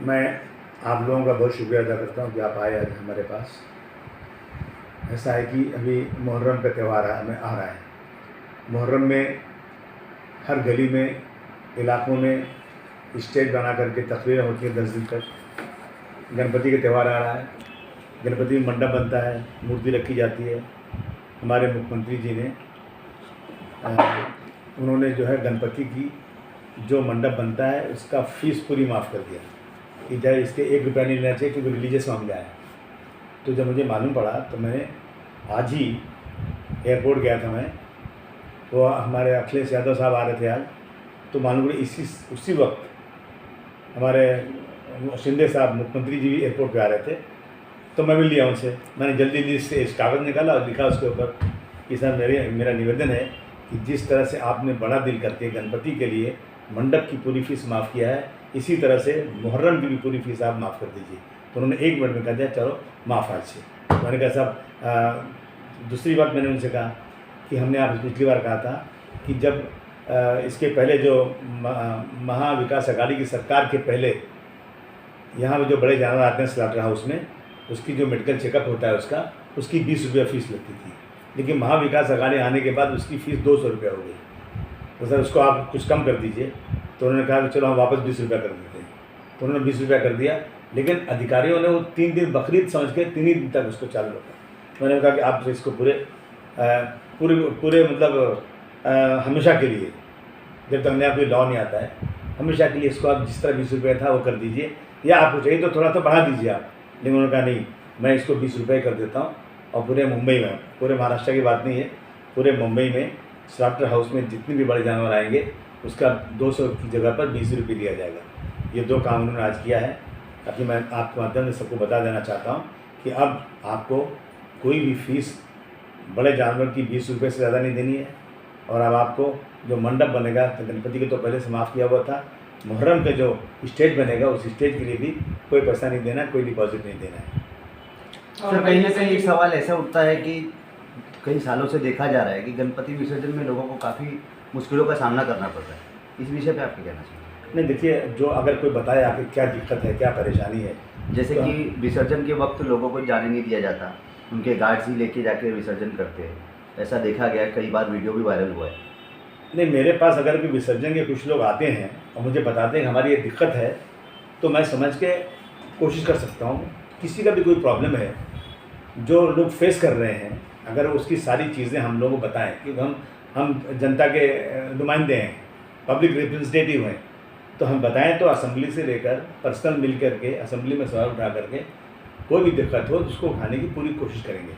मैं आप लोगों का बहुत शुक्रिया अदा करता हूँ कि आप आए आज हमारे पास। ऐसा है कि अभी मुहर्रम का त्यौहार आ रहा है। मुहर्रम में हर गली में, इलाकों में स्टेज बना करके तकरीरें होती हैं 10 दिन तक। गणपति का त्यौहार आ रहा है, गणपति में मंडप बनता है, मूर्ति रखी जाती है। हमारे मुख्यमंत्री जी ने उन्होंने जो है गणपति की जो मंडप बनता है उसका फ़ीस पूरी माफ़ कर दिया कि चाहे इसके 1 रुपया नहीं लेना चाहिए क्योंकि रिलीजियस मामला है। तो जब मुझे मालूम पड़ा तो मैंने आज ही एयरपोर्ट गया था मैं, तो हमारे अखिलेश यादव साहब आ रहे थे आज, तो मालूम पड़ा उसी वक्त हमारे शिंदे साहब मुख्यमंत्री जी भी एयरपोर्ट पे आ रहे थे। तो मैं भी लिया उनसे, मैंने जल्दी से इस कागज़ निकाला और लिखा उसके ऊपर कि सर मेरा निवेदन है कि जिस तरह से आपने बड़ा दिल करके गणपति के लिए मंडप की पूरी फ़ीस माफ़ किया है, इसी तरह से मुहर्रम की भी पूरी फ़ीस आप माफ़ कर दीजिए। तो उन्होंने 1 मिनट में कह दिया चलो माफ़ आज से। तो मैंने कहा साहब, दूसरी बात मैंने उनसे कहा कि हमने आप पिछली बार कहा था कि जब इसके पहले जो महा विकास अघाड़ी की सरकार के पहले यहाँ पे जो बड़े जानवर आते हैं स्लॉटर हाउस में, उसकी जो मेडिकल चेकअप होता है उसकी 20 रुपये फ़ीस लगती थी। लेकिन महा विकास अघाड़ी आने के बाद उसकी फ़ीस 200 रुपये हो गई। तो सर उसको आप कुछ कम कर दीजिए। तो उन्होंने कहा कि चलो हम वापस 20 रुपया कर देते हैं। तो उन्होंने 20 रुपया कर दिया, लेकिन अधिकारियों ने वो 3 दिन बकरीद समझ के 3 ही दिन तक उसको चालू रखा। मैंने कहा कि आप इसको पूरे मतलब हमेशा के लिए, जब तक नया कोई लॉ नहीं आता है, हमेशा के लिए इसको आप जिस तरह 20 रुपये था वो कर दीजिए, या आपको चाहिए तो थोड़ा सा बढ़ा दीजिए आप। लेकिन उन्होंने कहा नहीं, मैं इसको 20 रुपये कर देता हूँ। और पूरे मुंबई में, पूरे महाराष्ट्र की बात नहीं है, पूरे मुंबई में स्लॉटर हाउस में जितने भी बड़े जानवर आएंगे उसका 200 की जगह पर 20 रुपये दिया जाएगा। ये 2 काम उन्होंने आज किया है, ताकि मैं आपके माध्यम से सबको बता देना चाहता हूँ कि अब आपको कोई भी फ़ीस बड़े जानवर की 20 रुपये से ज़्यादा नहीं देनी है। और अब आपको जो मंडप बनेगा, तो गणपति के तो पहले से माफ़ किया हुआ था, मुहर्रम के जो स्टेज बनेगा उस स्टेज के लिए भी कोई पैसा नहीं देना है, कोई डिपॉजिट नहीं देना है। सर, कहीं ना कहीं एक सवाल ऐसा उठता है कि कई सालों से देखा जा रहा है कि गणपति विसर्जन में लोगों को काफ़ी मुश्किलों का सामना करना पड़ता है। इस विषय पे आप क्या कहना चाहिए? नहीं, देखिए, जो अगर कोई बताए आपकी क्या दिक्कत है, क्या परेशानी है। जैसे तो कि विसर्जन के वक्त लोगों को जाने नहीं दिया जाता, उनके गार्ड्स ही लेके जाके विसर्जन करते हैं, ऐसा देखा गया, कई बार वीडियो भी वायरल हुआ है। नहीं, मेरे पास अगर कोई विसर्जन के कुछ लोग आते हैं और मुझे बताते हैं कि हमारी ये दिक्कत है, तो मैं समझ के कोशिश कर सकता हूँ। किसी का भी कोई प्रॉब्लम है जो लोग फेस कर रहे हैं, अगर उसकी सारी चीज़ें हम लोगों को बताएं कि हम जनता के नुमाइंदे हैं, पब्लिक रिप्रेजेंटेटिव हैं, तो हम बताएं तो असेंबली से लेकर पर्सनल मिल करके असेंबली में सवाल उठा करके कोई भी दिक्कत हो उसको उठाने की पूरी कोशिश करेंगे।